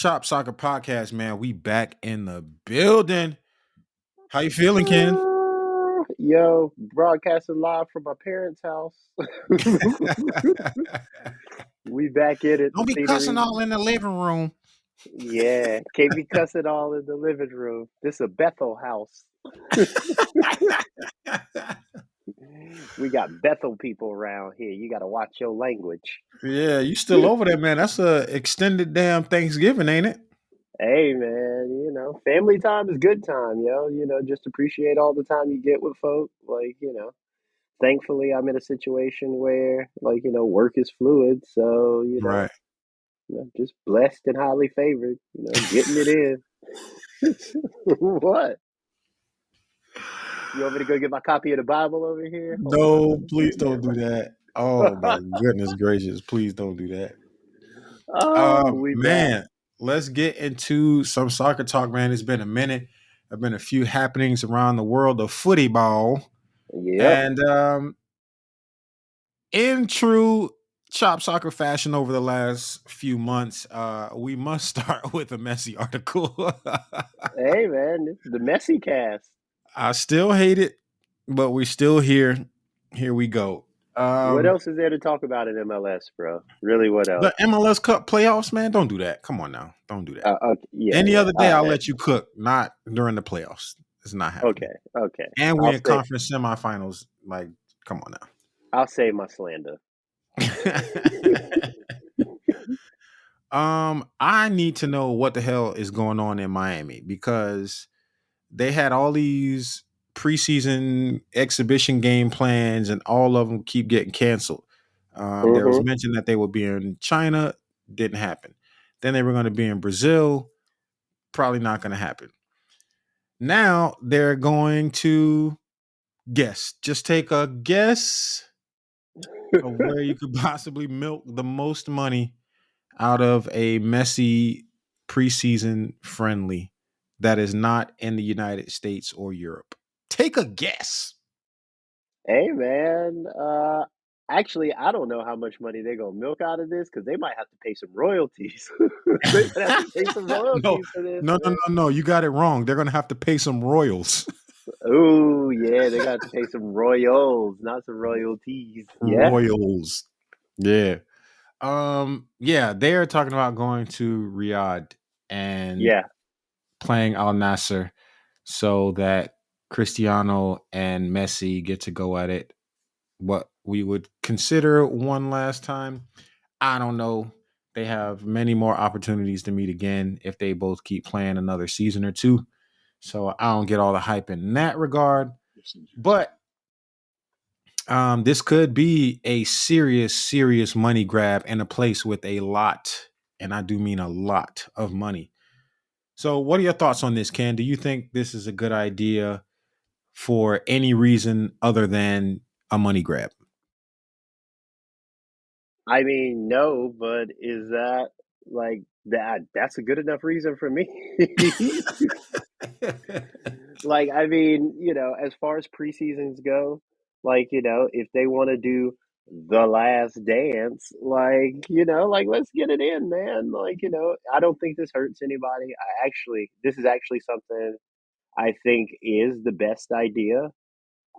Chop Soccer Podcast, man. We back in the building. How you feeling, Ken? Yo, broadcasting live from my parents' house. We back in it. The Don't be cussing scenery. all in the living room. Yeah, can't be cussing all in the living room. This a Bethel house. We got Bethel people around here. You got to watch your language. Yeah, you still over there, man. That's a extended damn Thanksgiving, ain't it? Hey, man, family time is good time, yo. Just appreciate all the time you get with folk. Thankfully, I'm in a situation where, work is fluid. So, Right. just blessed and highly favored, getting it in. What? You want me to go get my copy of the Bible over here? No, please don't do that. Oh my goodness gracious. Please don't do that. Oh, we back. Man, let's get into some soccer talk, man. It's been a minute. There've been a few happenings around the world of footy ball. Yep. And in true Chop Soccer fashion over the last few months, we must start with a messy article. Hey, man, this is the messy cast. I still hate it, but we're still here. Here we go. What else is there to talk about in MLS, bro? Really, what The else? MLS Cup playoffs, man. Don't do that. Come on now. Don't do that. Okay, yeah, Any yeah. other day, I'll let you cook, not during the playoffs. It's not happening. Okay. And we're in conference semifinals. Like, come on now. I'll save my slander. I need to know what the hell is going on in Miami because they had all these preseason exhibition game plans and all of them keep getting canceled. There was mention that they would be in China, didn't happen. Then they were going to be in Brazil, probably not going to happen. Now they're going to guess. Just take a guess of where you could possibly milk the most money out of a messy preseason friendly that is not in the United States or Europe. Take a guess. Hey, man. Actually, I don't know how much money they're gonna milk out of this because they might have to pay some royalties. They might have to pay some royalties for this, man. No. You got it wrong. They're going to have to pay some royals. Oh, yeah, they got to pay some royals, not some royalties. Yeah. Royals. Yeah. Yeah, they're talking about going to Riyadh and playing Al Nasser so that Cristiano and Messi get to go at it. What we would consider one last time. I don't know. They have many more opportunities to meet again if they both keep playing another season or two. So I don't get all the hype in that regard. But this could be a serious money grab in a place with a lot, and I do mean a lot of money. So what are your thoughts on this, Ken? Do you think this is a good idea for any reason other than a money grab? I mean, no, but is that like that? That's a good enough reason for me. Like, I mean, as far as preseasons go, if they want to do the last dance, let's get it in, man. I don't think this hurts anybody. This is actually something I think is the best idea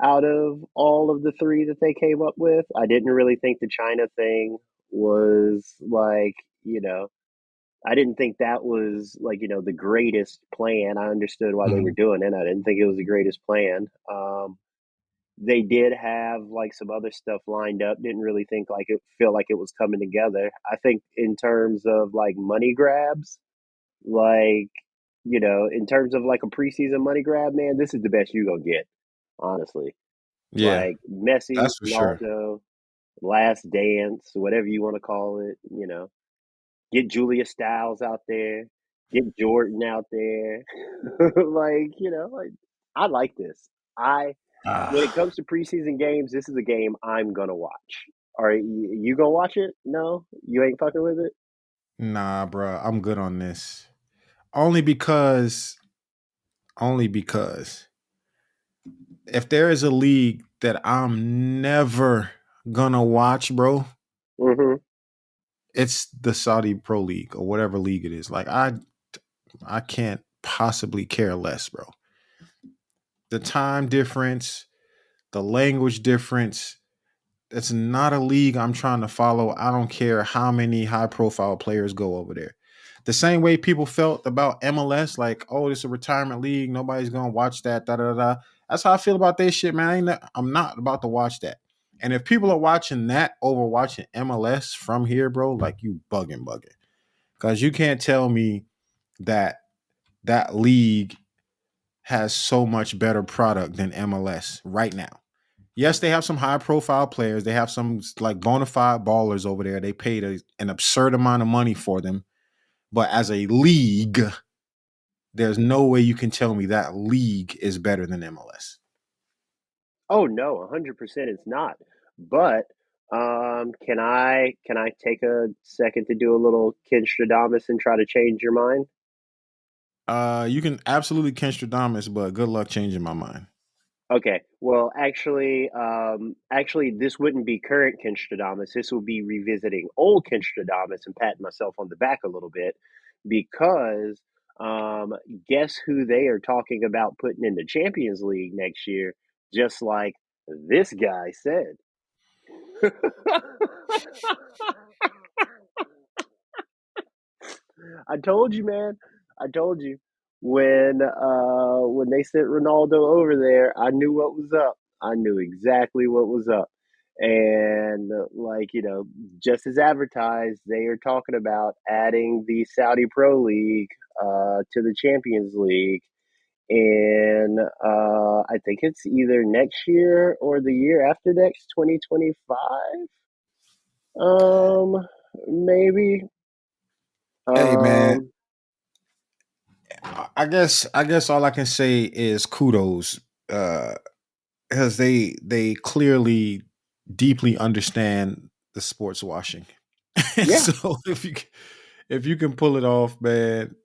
out of all of the three that they came up with. I didn't really think the China thing was you know, I didn't think that was the greatest plan. I understood why they were Mhm. doing it. I didn't think it was the greatest plan. They did have some other stuff lined up. Didn't really think feel like it was coming together. I think in terms of money grabs, like in terms of a preseason money grab, man, this is the best you gonna get, honestly. Yeah, Messi, that's for sure. Ronaldo, Last Dance, whatever you want to call it. Get Julia Stiles out there, get Jordan out there. I like this. When it Ah, comes to preseason games, this is a game I'm gonna watch. All right, you gonna watch it? No, you ain't fucking with it. nah, bro, I'm good on this. Only because, only because if there is a league that I'm never gonna watch, bro, Mm-hmm. it's the Saudi Pro League or whatever league it is. Like I can't possibly care less, bro. The time difference, the language difference. It's not a league I'm trying to follow. I don't care how many high profile players go over there. The same way people felt about MLS, like, oh, it's a retirement league. Nobody's gonna watch that. Da da da. That's how I feel about this shit, man. I'm not about to watch that. And if people are watching that over watching MLS from here, bro, like you bugging. Because you can't tell me that that league has so much better product than MLS right now. Yes, they have some high profile players. They have some like bona fide ballers over there. They paid an absurd amount of money for them. But as a league, there's no way you can tell me that league is better than MLS. Oh no, 100% it's not. But can I take a second to do a little Kinstradamus and try to change your mind? You can absolutely Kenstradamus, but good luck changing my mind. Okay. Well, actually, this wouldn't be current Kinstradamus. This will be revisiting old Kinstradamus and patting myself on the back a little bit because um, guess who they are talking about putting in the Champions League next year? Just like this guy said. I told you, man. I told you when they sent Ronaldo over there, I knew what was up. I knew exactly what was up. And like, just as advertised, they are talking about adding the Saudi Pro League to the Champions League. And I think it's either next year or the year after next, 2025. Maybe. Hey man, Um, I guess all I can say is kudos. Because they clearly deeply understand the sports washing. And yeah, so if you can pull it off, man,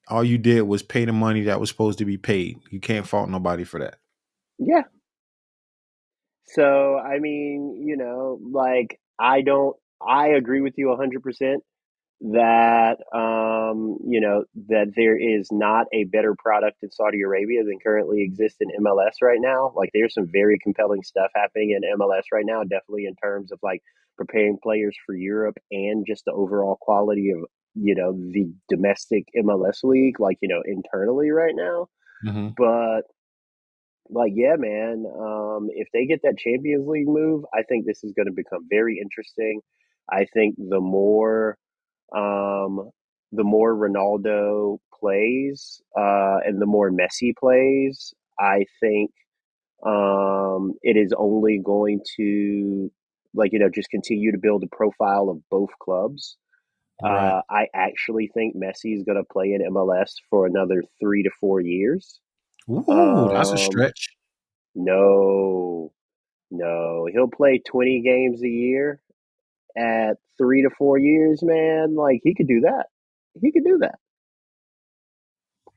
all you did was pay the money that was supposed to be paid. You can't fault nobody for that. yeah. So, I mean, like I agree with you 100% that that there is not a better product in Saudi Arabia than currently exists in MLS right now. Like there's some very compelling stuff happening in MLS right now, definitely in terms of like preparing players for Europe and just the overall quality of, the domestic MLS league, like, internally right now. Hmm. But like, yeah, man. If they get that Champions League move, I think this is going to become very interesting. I think the more Ronaldo plays, and the more Messi plays, I think it is only going to like just continue to build a profile of both clubs. Right. I actually think Messi is going to play in MLS for another 3 to 4 years. Ooh, that's a Um, stretch. no, no, he'll play 20 games a year at 3 to 4 years, man. Like he could do that. He could do that.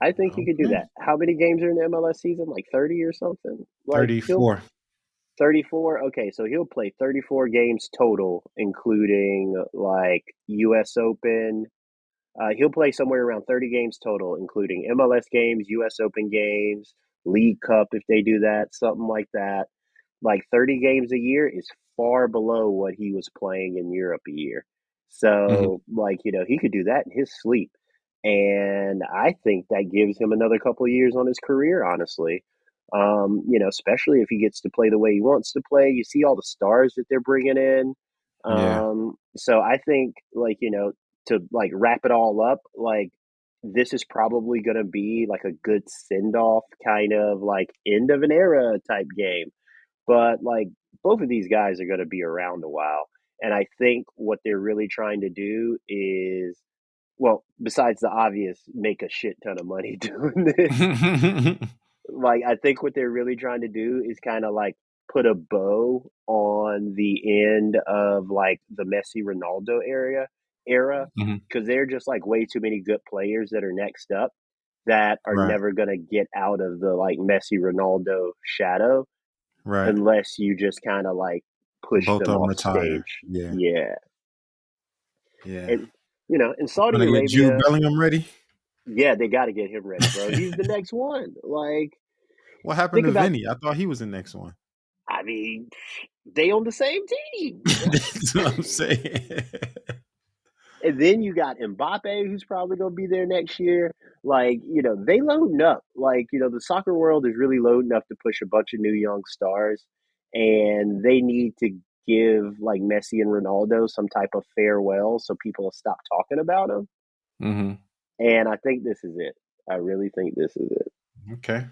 I think he could do Okay. that. How many games are in the MLS season? Like 30 or something? Like he'll 34. 34. Okay, so he'll play 34 games total, including like US Open. He'll play somewhere around 30 games total, including MLS games, US Open games, League Cup if they do that, something like that. Like 30 games a year is far below what he was playing in Europe a year. Hmm. So, like, he could do that in his sleep. And I think that gives him another couple of years on his career, honestly. Especially if he gets to play the way he wants to play. You see all the stars that they're bringing in. Yeah. So I think, like, to like wrap it all up, like, this is probably going to be like a good send off kind of like end of an era type game, but like both of these guys are going to be around a while. And I think what they're really trying to do is, well, besides the obvious, make a shit ton of money doing this. Like, I think what they're really trying to do is kind of like put a bow on the end of like the Messi Ronaldo era, Hmm. because they're just like way too many good players that are next up that are Right. never going to get out of the like Messi Ronaldo shadow Right. unless you just kind of like push Both them of them off retire. stage. Yeah. Yeah. Yeah. And in Saudi Gonna get Jude Arabia, Bellingham ready. yeah, they got to get him ready, bro. He's the next one. Like, What happened think to about. Vinny? I thought he was the next one. I mean, they on the same team. That's what I'm saying. And then you got Mbappe, who's probably going to be there next year. Like, they loading up. Like, the soccer world is really loading up to push a bunch of new young stars. And they need to give, like, Messi and Ronaldo some type of farewell so people will stop talking about them. Hmm. And I think this is it. I really think this is it. Okay.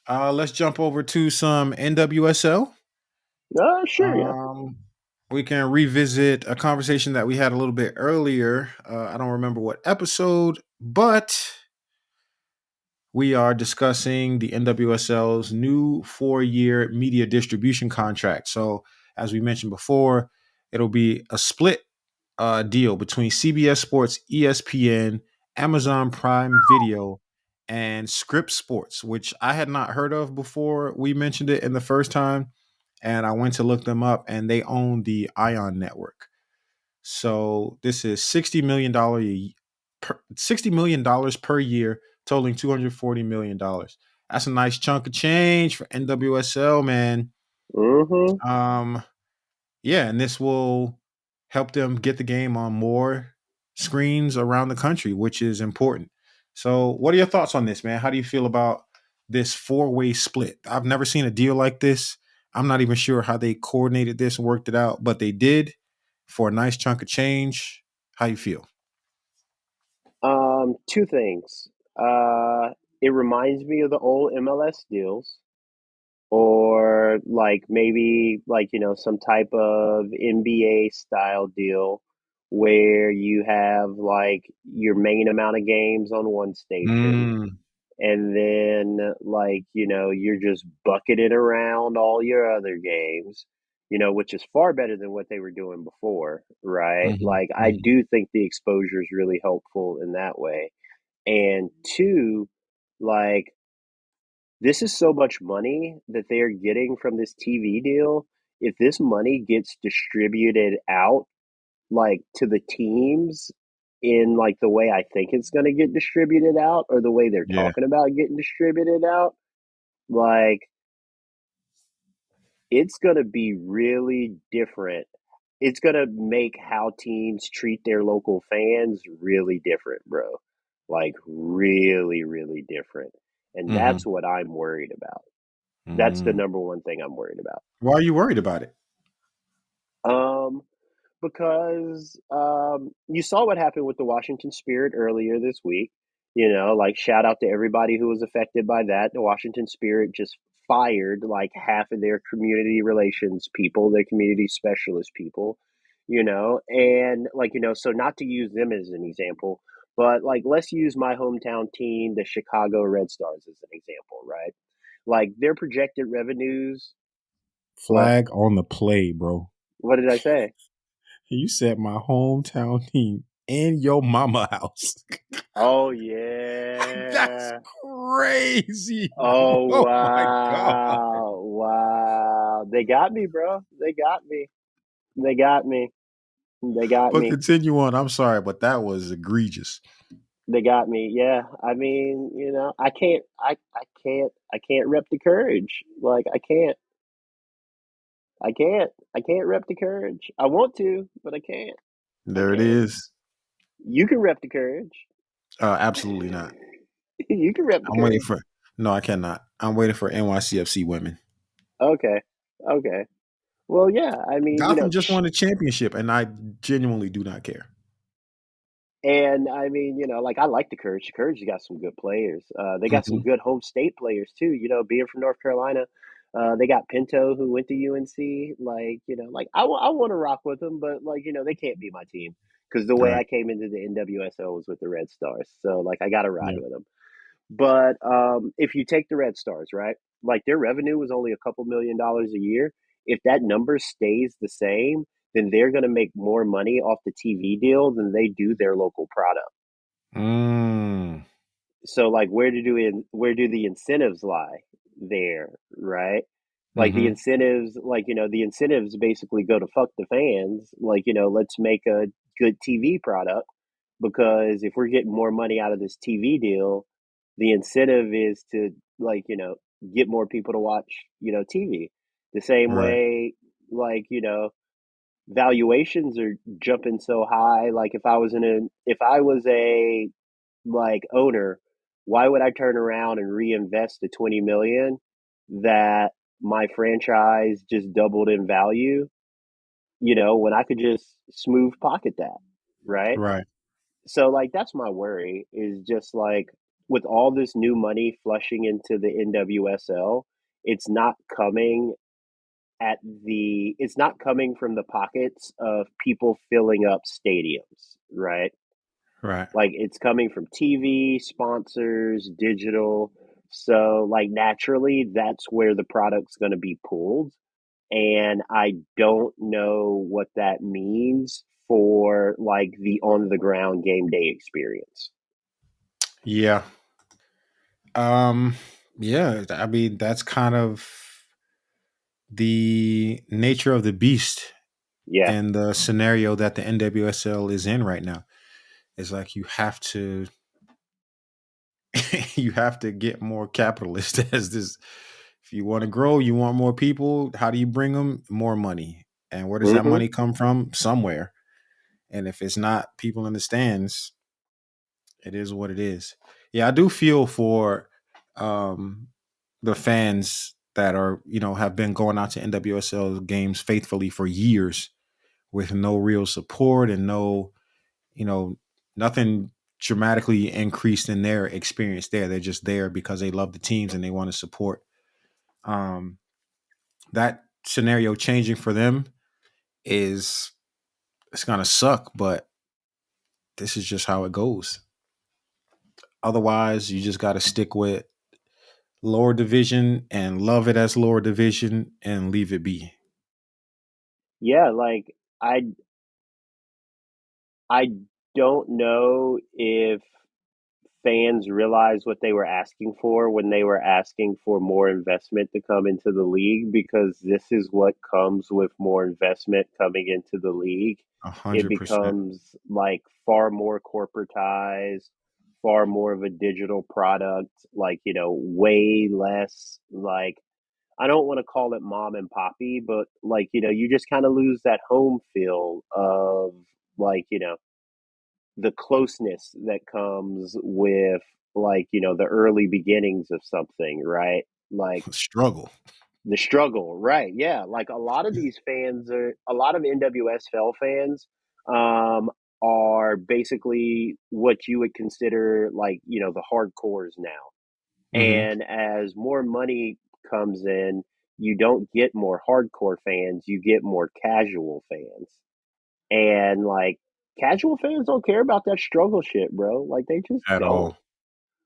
Let's jump over to some NWSL. Sure, yeah. Um, we can revisit a conversation that we had a little bit earlier. I don't remember what episode, but we are discussing the NWSL's new 4-year media distribution contract. So, as we mentioned before, it'll be a split deal between CBS Sports, ESPN, Amazon Prime Video, and Script Sports, which I had not heard of before we mentioned it in the first time. And I went to look them up, and they own the Ion Network. So this is $60 million per year, totaling $240 million. That's a nice chunk of change for NWSL, man. Mm-hmm. Um, yeah, and this will help them get the game on more screens around the country, which is important. So, what are your thoughts on this, man? How do you feel about this 4-way split? I've never seen a deal like this. I'm not even sure how they coordinated this and worked it out, but they did for a nice chunk of change. How you feel? Two things. It reminds me of the old MLS deals, or like maybe like some type of NBA style deal where you have like your main amount of games on one station, Mm, and then like you're just bucketed around all your other games, which is far better than what they were doing before, right? mhm, Like, I mhm. do think the exposure is really helpful in that way. And two, like, this is so much money that they're getting from this TV deal. If this money gets distributed out, like to the teams in like the way I think it's going to get distributed out, or the way they're Yeah. talking about getting distributed out, like, it's going to be really different. It's going to make how teams treat their local fans really different, bro. Like, really, really different. And Hmm. that's what I'm worried about. That's the Mm. number one thing I'm worried about. Why are you worried about it? Um, because you saw what happened with the Washington Spirit earlier this week. Like, shout out to everybody who was affected by that. The Washington Spirit just fired like half of their community relations people, their community specialist people, and like, so not to use them as an example, but like, let's use my hometown team, the Chicago Red Stars, as an example, right? Like, their projected revenues, what? Flag on the play, bro. What did I say? You said my hometown team in your mama house. Oh That's yeah. crazy, bro. Oh Oh my god. wow. Wow. They got me, bro. They got me. They got me. They got But me. continue on. I'm sorry, but that was egregious. They got me. Yeah. I mean, I can't rep the courage. Like, I can't rep the courage. I want to, but I can't. I There it can't. is. You can rep the courage. Absolutely not. You can rep the I'm waiting courage. for. No, I cannot. I'm waiting for NYCFC women. Okay. Okay. Well, yeah. I mean, Gotham just won a championship, and I genuinely do not care. and I mean, like, I like the Courage. The Courage got some good players. They got some Hmm. good home state players too. Being from North Carolina, they got Pinto, who went to UNC. Like, like, I want to rock with them, but like, they can't be my team because the way Right. I came into the NWSL was with the Red Stars. So like, I got to ride Yeah. with them. But if you take the Red Stars, right, like, their revenue was only a couple $1 million a year. If that number stays the same, then they're going to make more money off the TV deal than they do their local product. Mm. So like, where do the incentives lie there, right? Like, the Hmm. incentives, like, the incentives basically go to fuck the fans. Like, let's make a good TV product, because if we're getting more money out of this TV deal, the incentive is to, like, get more people to watch, TV. The same Right. way, like, valuations are jumping so high. Like, if I was a, like, owner, why would I turn around and reinvest the 20 million that my franchise just doubled in value, when I could just smooth pocket that, right? Right. So, like, that's my worry, is just like, with all this new money flushing into the NWSL, it's not coming it's not coming from the pockets of people filling up stadiums, right? Right. Like, it's coming from TV, sponsors, digital. So, like, naturally, that's where the product's going to be pulled. And I don't know what that means for, like, the on the ground game day experience. Yeah. Um, yeah, I mean that's kind of the nature of the beast Yeah. and the scenario that the NWSL is in right now. It's like you have to you have to get more capitalists as this. If you want to grow, you want more people. How do you bring them? More money. And where does that Hmm. money come from? Somewhere. And if it's not people in the stands, it is what it is. Yeah, I do feel for um, the fans that are, have been going out to NWSL games faithfully for years with no real support and no, you know, nothing dramatically increased in their experience there. They're just there because they love the teams and they want to support. Um, that scenario changing for them is it's gonna suck, but this is just how it goes. Otherwise, you just got to stick with lower division and love it as lower division and leave it be. Yeah, like, I I don't know if fans realize what they were asking for when they were asking for more investment to come into the league, because this is what comes with more investment coming into the league. A It 100%. becomes, like, far more corporatized, far more of a digital product, like, way less, like, I don't want to call it mom and poppy, but, like, you just kind of lose that home feel of, like, the closeness that comes with, like, the early beginnings of something, right? Like, Struggle. the struggle, right? Yeah, like, a lot of NWSL fans um are basically what you would consider, like, the hardcores now. Hmm. And as more money comes in, you don't get more hardcore fans, you get more casual fans. And, like, casual fans don't care about that struggle shit, bro. Like, they just At don't. all.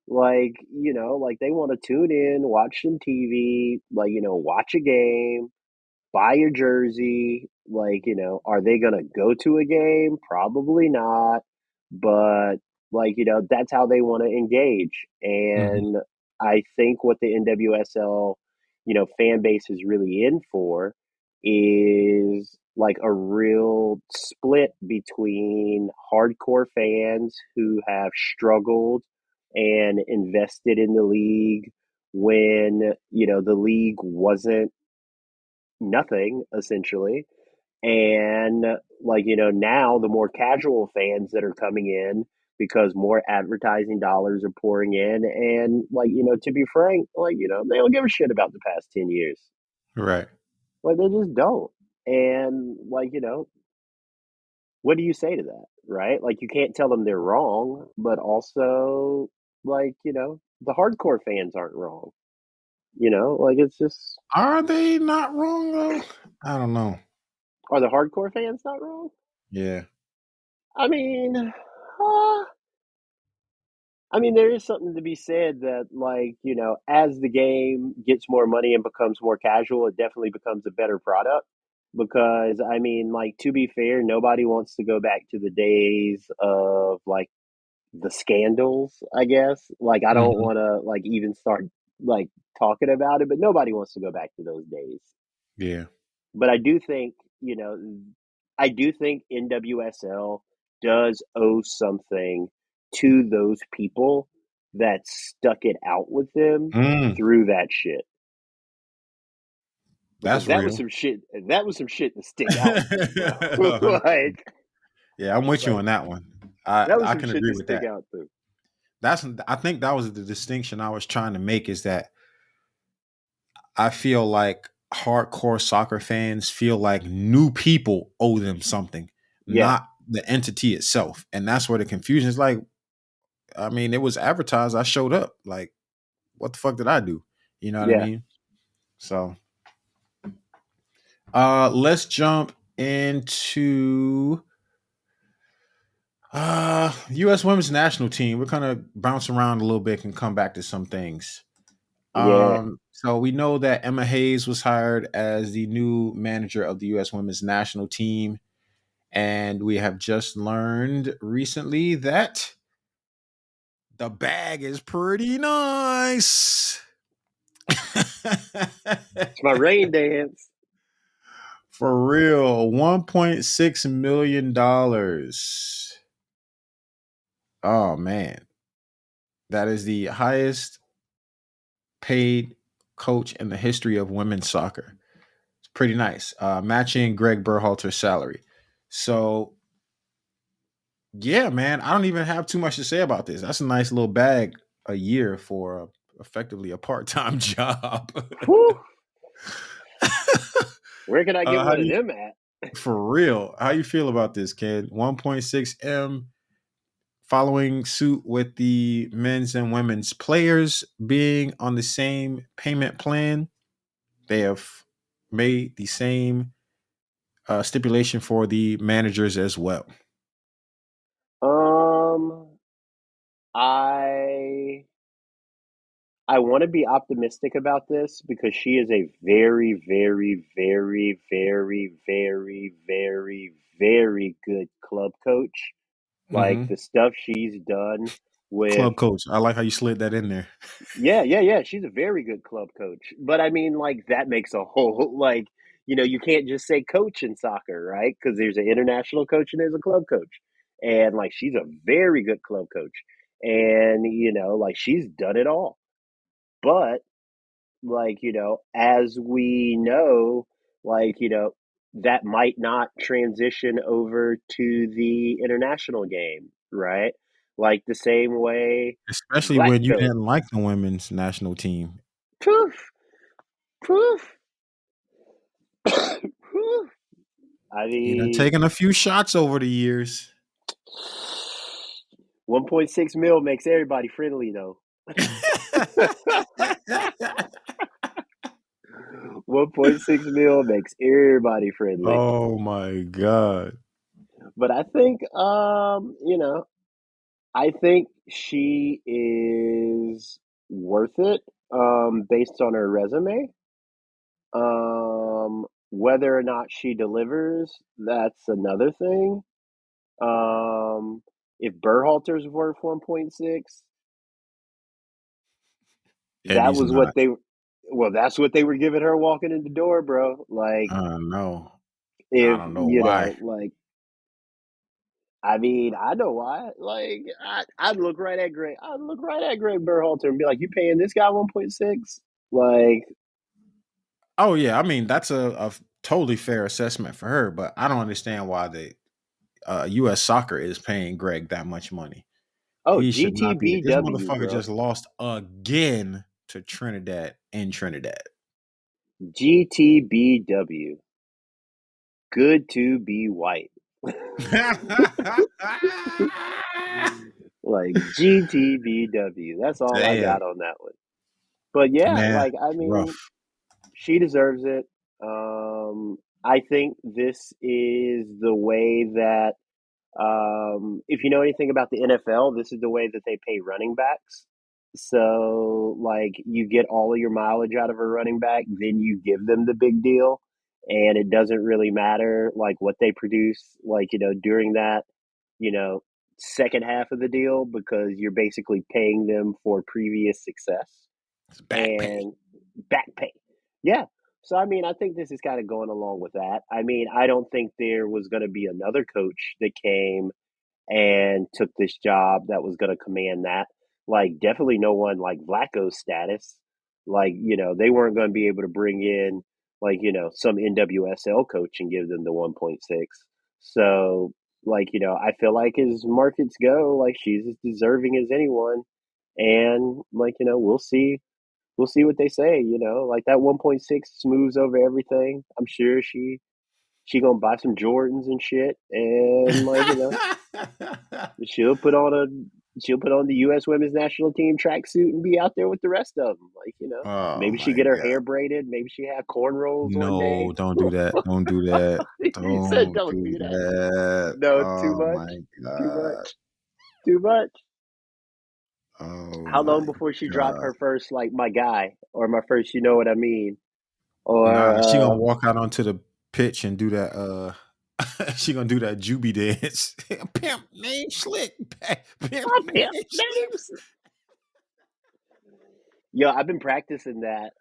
Like, like, they want to tune in, watch some TV, like, watch a game, buy your jersey. Like, are they going to go to a game? Probably not. But, like, that's how they want to engage. Hmm. And I think what the NWSL, fan base is really in for is, like, a real split between hardcore fans who have struggled and invested in the league when, the league wasn't nothing, essentially. And, like, now the more casual fans that are coming in because more advertising dollars are pouring in. And, like, to be frank, like, they don't give a shit about the past 10 years. Right. Like, they just don't. And, like, what do you say to that, right? Like, you can't tell them they're wrong, but also, like, the hardcore fans aren't wrong. Like, it's just, Are they not wrong though? I don't know. are the hardcore fans not wrong? Yeah. I mean, there is something to be said that, like, as the game gets more money and becomes more casual, it definitely becomes a better product. Because, like, to be fair, nobody wants to go back to the days of, like, the scandals, I guess. Like, I don't Hmm. want to, like, even start, like, talking about it, but nobody wants to go back to those days. Yeah. But I do think, I do think NWSL does owe something to those people that stuck it out with them through that shit. Because That's real. that was some shit to stick out with them, bro. Like, yeah, I'm with you like on that one. that was I some can shit agree to with stick that. out through. I think that was the distinction I was trying to make, is that I feel like hardcore soccer fans feel like new people owe them something, Yeah, not the entity itself. And that's where the confusion is. Like, I mean, it was advertised. I showed up. Like, what the fuck did I do? You know what I yeah, mean? So let's jump into US women's national team. We're kind of bounce around a little bit and come back to some things. yeah. So we know that Emma Hayes was hired as the new manager of the US women's national team. And we have just learned recently that the bag is pretty nice. It's my rain dance. For real, $1.6 million. Oh man. That is the highest paid coach in the history of women's soccer. It's pretty nice. Matching Greg Berhalter's salary. So yeah, man, I don't even have too much to say about this. That's a nice little bag a year for effectively a part-time job. Whew. Where can I get How one do of you, them at? for real? How you feel about this, kid? 1.6 M, following suit with the men's and women's players being on the same payment plan. They have made the same stipulation for the managers as well. Um, I I want to be optimistic about this because she is a very, very, very, very, very, very, very good club coach. Like Hmm. the stuff she's done with, Club coach. I like how you slid that in there. yeah, yeah, yeah. She's a very good club coach. But I mean, like, that makes a whole, like, you can't just say coach in soccer, right? Because there's an international coach and there's a club coach. And, like, she's a very good club coach. And, like, she's done it all. But, like, as we know, like, that might not transition over to the international game, right? Like the same way Especially black when you coach. didn't like the women's national team. Poof, poof, poof. I You done mean, taken a few shots over the years. 1.6 mil makes everybody friendly, though. 1.6 mil makes everybody friendly. Oh my god. But I think, I think she is worth it, based on her resume. Whether or not she delivers, that's another thing. Um, if Berhalter's worth 1.6, And that he's was not. that's what they were giving her walking in the door, bro. Like, I don't know. I if, don't know why. like, I mean, I know why. Like, I'd look right at Greg Berhalter and be like, "You paying this guy 1.6?" Like, Oh yeah, I mean that's a totally fair assessment for her, but I don't understand why the U.S. Soccer is paying Greg that much money. oh, He should not be. This GTBW, motherfucker bro. just lost again to Trinidad in Trinidad. GTBW. Good to be white. Like, GTBW. That's all I Damn, got on that one. But yeah, man, like, I mean, rough. she deserves it. I think this is the way that, if you know anything about the NFL, this is the way that they pay running backs. So, like, you get all of your mileage out of a running back, then you give them the big deal, and it doesn't really matter like what they produce, like, during that, you know, second half of the deal, because you're basically paying them for previous success It's back pay. and back pay. Yeah. So I mean, I think this is kind of going along with that. I mean, I don't think there was going to be another coach that came and took this job that was going to command that. Like, definitely no one like Vlaco's status. Like, they weren't going to be able to bring in, like, some NWSL coach and give them the 1.6. So, like, I feel like as markets go, like, she's as deserving as anyone. And, like, we'll see. We'll see what they say, like that 1.6 smooths over everything. I'm sure she gonna buy some Jordans and shit, and like she'll put on a she'll put on the U.S. Women's National Team tracksuit and be out there with the rest of them. Like Oh maybe she my get her god. hair braided. Maybe she have cornrows one No, day. don't do that. Don't do that. He said, Don't "Don't do do that." that. No, too Oh much, my too god. much, too much. Oh How my long before she drop god. her first like my guy or my first? You know what I mean? Nah, she Or gonna walk out onto the pitch and do that she gonna do that Juby dance. Pimp name slick. Pimp my name pimp slick. names. Yo, I've been practicing that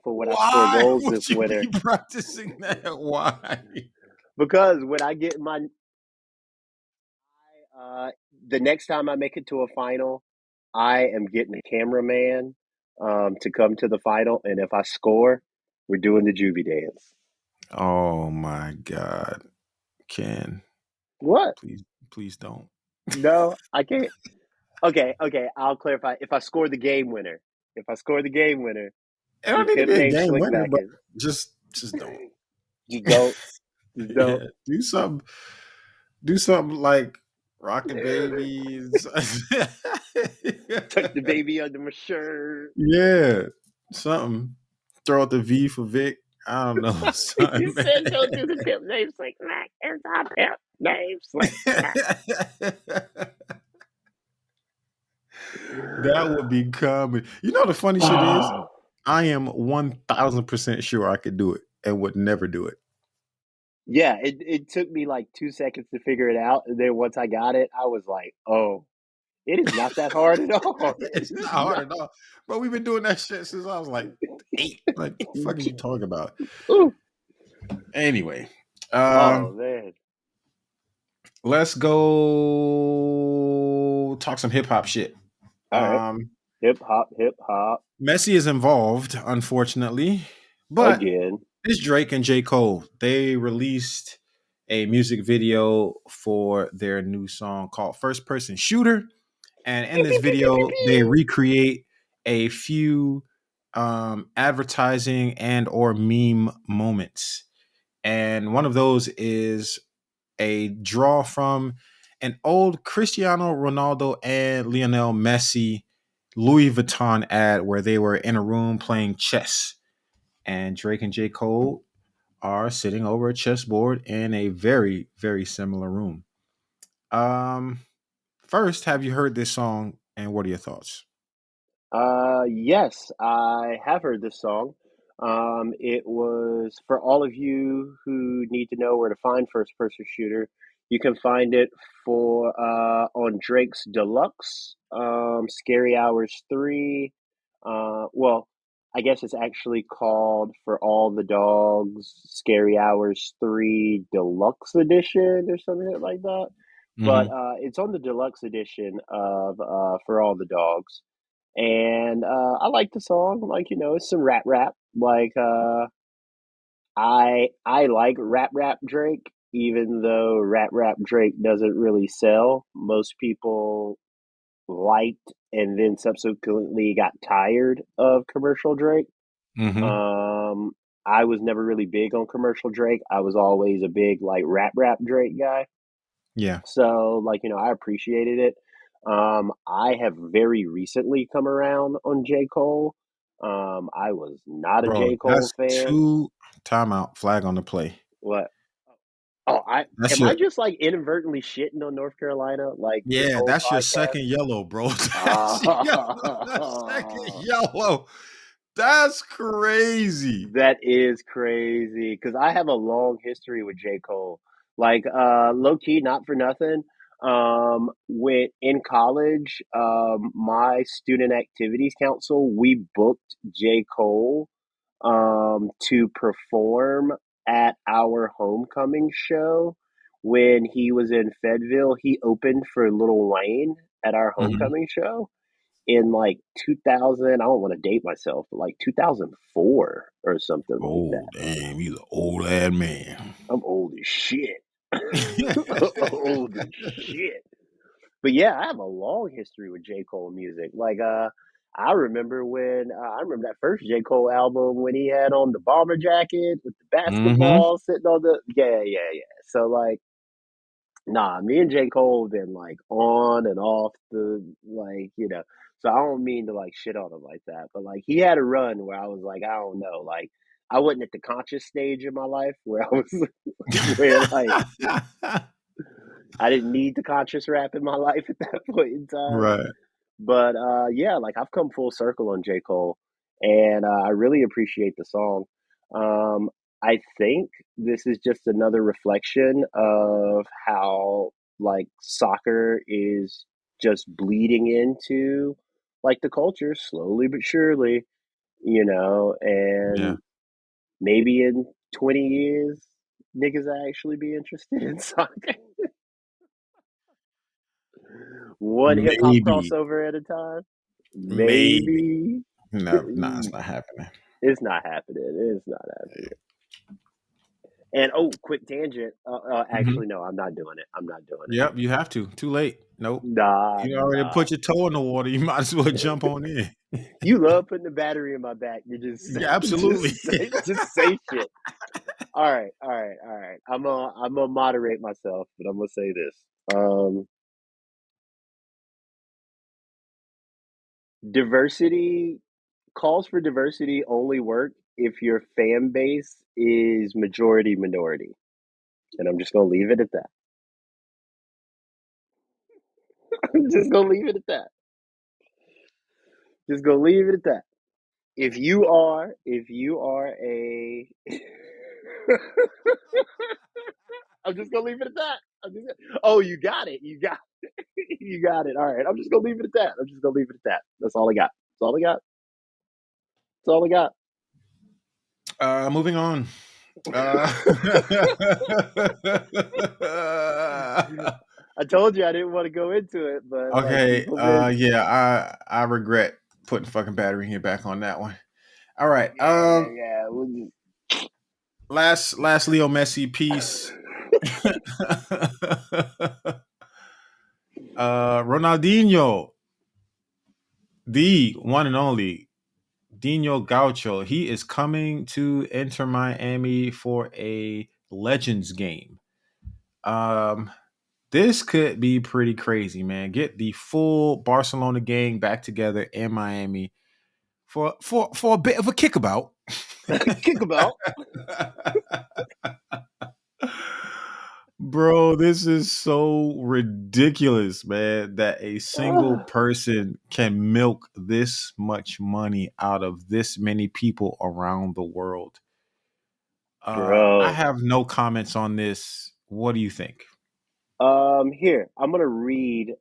for when I score Why goals would this you be winter. practicing that? Why? Because when I get uh, the next time I make it to a final, I am getting a cameraman to come to the final, and if I score, we're doing the juvie dance. Oh my god. Ken, What? please please don't. No, I can't. Okay, okay. I'll clarify. If I score the game winner, if I score the game winner, It your don't need to pimp be a name game Slick winner, but Mackin. just don't. Just don't, just don't. Yeah, do something like Rocket Babies. Tuck the baby under my shirt. Yeah, something. Throw out the V for Vic. I don't know, You something, said don't do the pimp name Slick Mac. It's our pimp name Slick Mac. man. That would be comedy. You know the funny shit is, I am 1000% sure I could do it and would never do it. Yeah, it took me like 2 seconds to figure it out. And then once I got it, I was like, oh, it is not that hard at all. It It's not is hard not. at all. But we've been doing that shit since I was like 8. Like, what the fuck is you talking about? Ooh. Anyway, Oh, man. let's go talk some hip hop shit. All right. Um, Hip hop, hip hop. Messi is involved, unfortunately, but Again. it's Drake and J. Cole. They released a music video for their new song called First Person Shooter. And in Pew, this pew, pew, pew, pew, video, they pew. recreate a few advertising and or meme moments. And one of those is a draw from an old Cristiano Ronaldo and Lionel Messi Louis Vuitton ad where they were in a room playing chess. And Drake and J. Cole are sitting over a chessboard in a very, very similar room. Um, First, have you heard this song and what are your thoughts? Yes, I have heard this song. It was for all of you who need to know where to find First Person Shooter. You can find it for on Drake's Deluxe, Scary Hours 3. Well, I guess it's actually called For All the Dogs, Scary Hours 3 Deluxe Edition or something like that. But Mm-hmm. it's on the deluxe edition of For All the Dogs, and I like the song. Like it's some rap. Like I like rap Drake, even though rap Drake doesn't really sell. Most people liked and then subsequently got tired of commercial Drake. Mm-hmm. Um, I was never really big on commercial Drake. I was always a big like rap Drake guy. Yeah. So, like, I appreciated it. I have very recently come around on J. Cole. I was not a Bro, J. Cole that's fan. two timeout flag on the play. What? Oh, I That's am I your just like inadvertently shitting on North Carolina like this yeah, whole that's your podcast? second yellow, bro. That's the second Ah, yellow. That's crazy. that is crazy because I have a long history with J. Cole. Like, low key, not for nothing. When in college, my student activities council, we booked J. Cole to perform at our homecoming show, when he was in Fayetteville, he opened for Lil Wayne at our Mhm. homecoming show in like 2000. I don't want to date myself, but like 2004 or something like Oh, that. damn, he's an old ass man. I'm old as shit. Old as shit. But yeah, I have a long history with J. Cole music. Like, I remember that first J. Cole album when he had on the bomber jacket with the Mhm. basketball sitting on the yeah. So like, nah, me and J. Cole have been like on and off the like, you know. So I don't mean to like shit on him like that, but like he had a run where I was like, I don't know, like I wasn't at the conscious stage of my life where I was where like I didn't need the conscious rap in my life at that point in time. Right. But yeah, like I've come full circle on J. Cole, and I really appreciate the song. Um, I think this is just another reflection of how like soccer is just bleeding into like the culture slowly but surely, you know, Yeah. and maybe in 20 years, niggas will actually be interested in soccer. One hip hop Maybe. crossover at a time. Maybe. Maybe. No, no, it's not happening. It's not happening. It's not happening. And oh, quick tangent. Mhm. Actually, no, I'm not doing it. I'm not doing it. Yep, you have to. Too late. Nope. Nah, You already nah. put your toe in the water. You might as well jump on in. You love putting the battery in my back. You just Yeah, absolutely. just say shit. All right. I'm gonna moderate myself, but I'm gonna say this. Diversity calls for diversity only work if your fan base is majority minority, and I'm just gonna leave it at that. I'm just gonna leave it at that. Just gonna leave it at that. If you are a, I'm just gonna leave it at that. Oh, you got it. You got you got it. All right. I'm just gonna leave it at that. I'm just gonna leave it at that. That's all I got. That's all I got. That's all I got. Moving on. Uh, I told you I didn't want to go into it, but like okay. people been Yeah. I regret putting fucking battery here back on that one. All right. yeah. We'll Last Leo Messi piece. Ronaldinho, the one and only Dino Gaucho. He is coming to Inter Miami for a Legends game. Um, this could be pretty crazy, man. Get the full Barcelona gang back together in Miami for a bit of a kickabout. kick about. Bro, this is so ridiculous, man, that a single person can milk this much money out of this many people around the world. I Bro. have no comments on this. What do you think? Here, I'm gonna read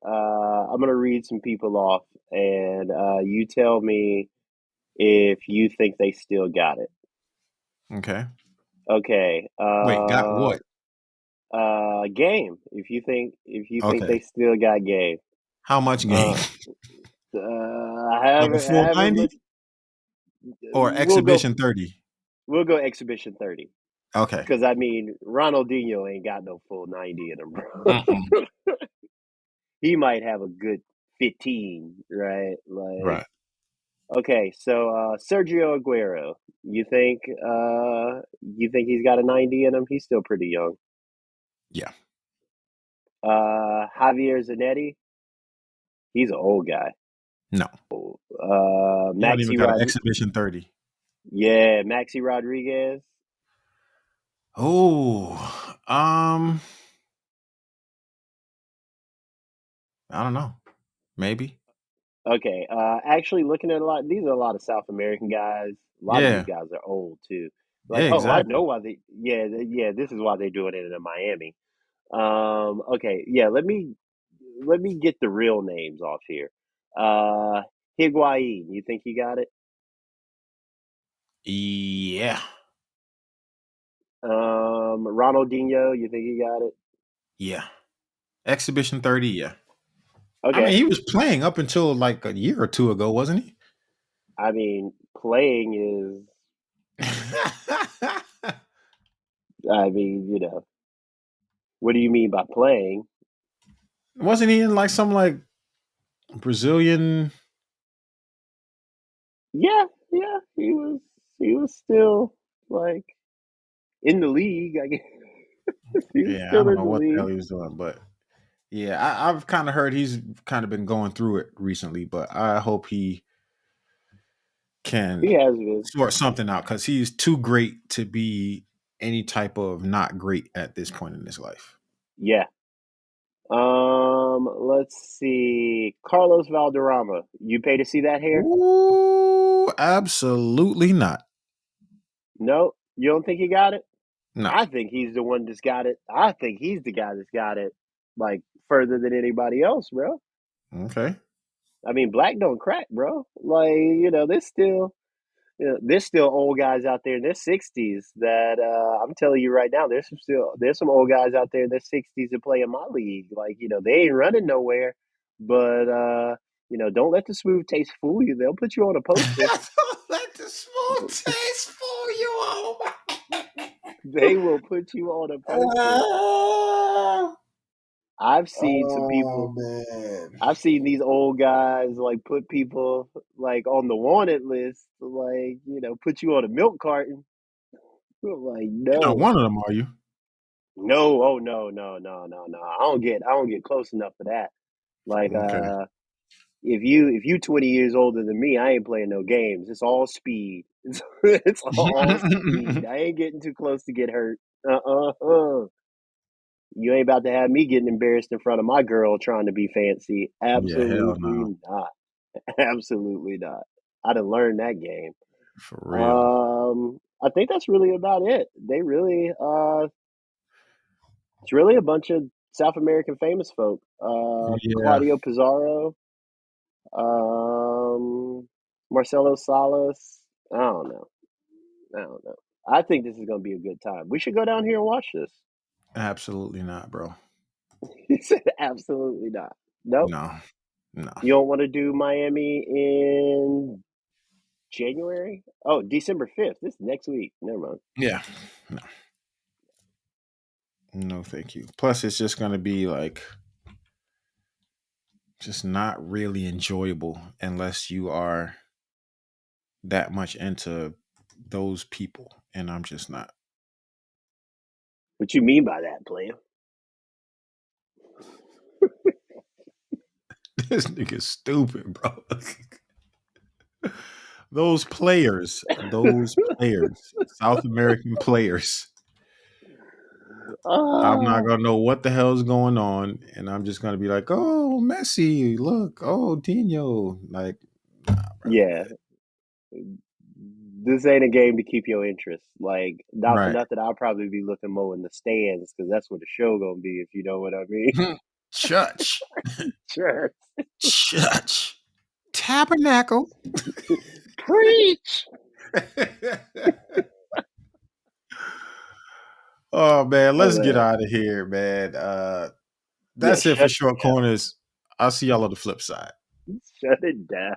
some people off and you tell me if you think they still got it. Okay. Okay. Wait, got what? Game. If you think they Okay. still got game. How much game? Uh, Like a full however 90 much or we'll go exhibition 30? we'll go exhibition 30. Okay. Because I mean, Ronaldinho ain't got no full 90 in him, bro. Mm-mm. He might have a good 15, right? Like, Right. okay, so Sergio Aguero, you think he's got a 90 in him? He's still pretty young. Yeah. Javier Zanetti, he's an old guy. No. He don't even Maxi got an Rod, exhibition 30. yeah, Maxi Rodriguez. Oh, I don't know. Maybe. Okay, actually, looking at these are a lot of South American guys. A lot of these Yeah. guys are old too. Like, Yeah, oh, I exactly. know why yeah, this is why they're doing it in Miami. Okay, yeah, let me get the real names off here. Uh, Higuain, you think he got it? Yeah. Ronaldinho, you think he got it? Yeah. Exhibition 30, yeah. I mean, Okay. he was playing up until like a year or two ago, wasn't he? I mean, playing is. I mean, what do you mean by playing? Wasn't he in like some like Brazilian? Yeah, yeah. He was still like in the league. I guess he was Yeah, I still don't in know the what the hell league. he was doing, but yeah, I've kind of heard he's kind of been going through it recently, but I hope he can He has been. sort something out because he's too great to be any type of not great at this point in his life. Yeah. Let's see. Carlos Valderrama. You pay to see that hair? Ooh, absolutely not. No, you don't think he got it? No. I think he's the one that's got it. I think he's the guy that's got it, like further than anybody else, bro. Okay. I mean, black don't crack, bro. Like there's still old guys out there in their sixties that I'm telling you right now, there's some old guys out there in their sixties that play in my league. Like they ain't running nowhere, but don't let the smooth taste fool you. They'll put you on a poster. Let the smooth taste for you. Oh my. They will put you on a poster. Oh, I've seen some oh people. man. I've seen these old guys like put people like on the wanted list, like put you on a milk carton. I'm like, You're not no, one of them, are you? no, oh no, no, no, no, no. I don't get close enough for that. Like, Okay. if you 20 years older than me, I ain't playing no games. It's all speed. It's all speed. I ain't getting too close to get hurt. You ain't about to have me getting embarrassed in front of my girl trying to be fancy. Yeah, hell no. Absolutely not. Absolutely not. I done learned that game. For real. I think that's really about it. It's really a bunch of South American famous folk. Yeah, Claudio Pizarro, um, Marcelo Salas. I don't know. I don't know. I think this is going to be a good time. We should go down here and watch this. absolutely not, bro. He said, absolutely not. Nope. No, no. You don't want to do Miami in January? Oh, December 5th. This is next week. Never mind. Yeah, no, no, thank you. Plus, it's just gonna be like just not really enjoyable unless you are that much into those people, and I'm just not. What you mean by that, player? This nigga's stupid, bro. those players, South American players. I'm not Oh, gonna know what the hell's going on, and I'm just gonna be like, "Oh, Messi, look, oh, Dino." Like, nah, bro. yeah. This ain't a game to keep your interest. Like, not for Right. nothing, I'll probably be looking more in the stands because that's where the show gonna be, if you know what I mean. Church, Sure. church, tabernacle. Preach. Oh man, Oh let's get man. out of here, man. Yeah, That's it for short corners. I'll see y'all on the flip side. shut it down.